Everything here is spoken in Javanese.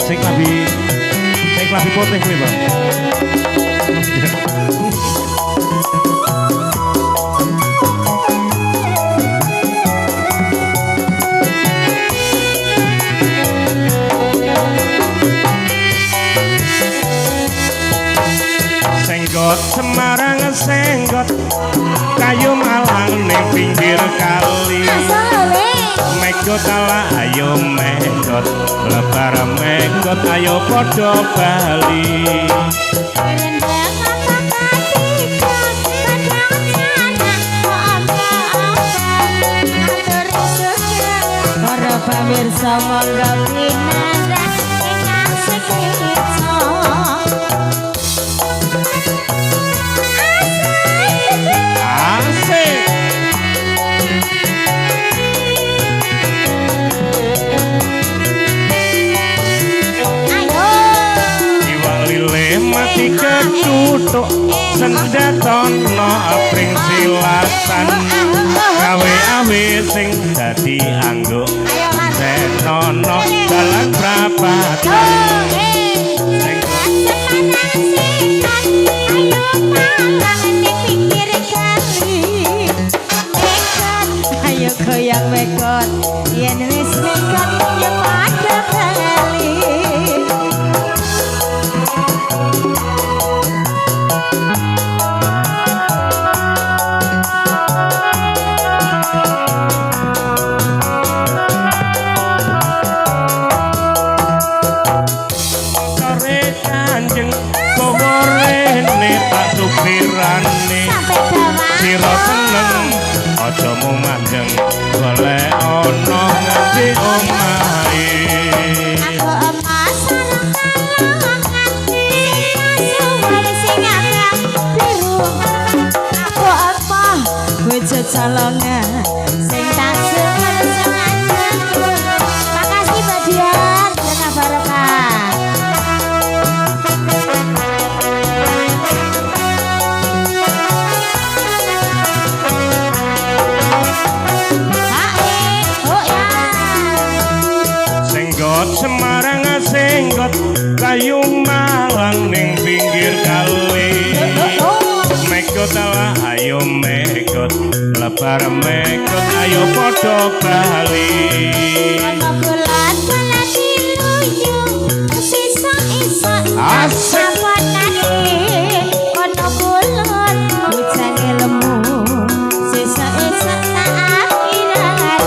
Sing labi putih kuwi, Bang. Senggot Semarang senggot kayu malang ning pinggir kali. Megot ala ayo megot lebar megot ayo padha bali. Para pamirsa monggo pinanggah ingkang sekito. Asik. Iwak lile mati ketutuk sendatono apring silatan gawe-awe sing dadi angguk senono dalan prapatan. Ayo goyang mekot yen wis mekot ya padha bali. Sore kanjeng kowe rene tak supirane sira seneng aja mung mandeng golek ana nganti omahe. Aku emas suwar sing agak biru. Aku apa bojo calongan sing tak suwar sengaja. Makasih Mbak Dian, berkah barokah. Senggot Semarang senggot kayu malang ning pinggir kali. Megot ala ayo megot lebar megot ayo padha bali. Ono bulan bulan diluyung sisa-isa Asik. ono bulan hujane lemu sisa-isa tak akhirane.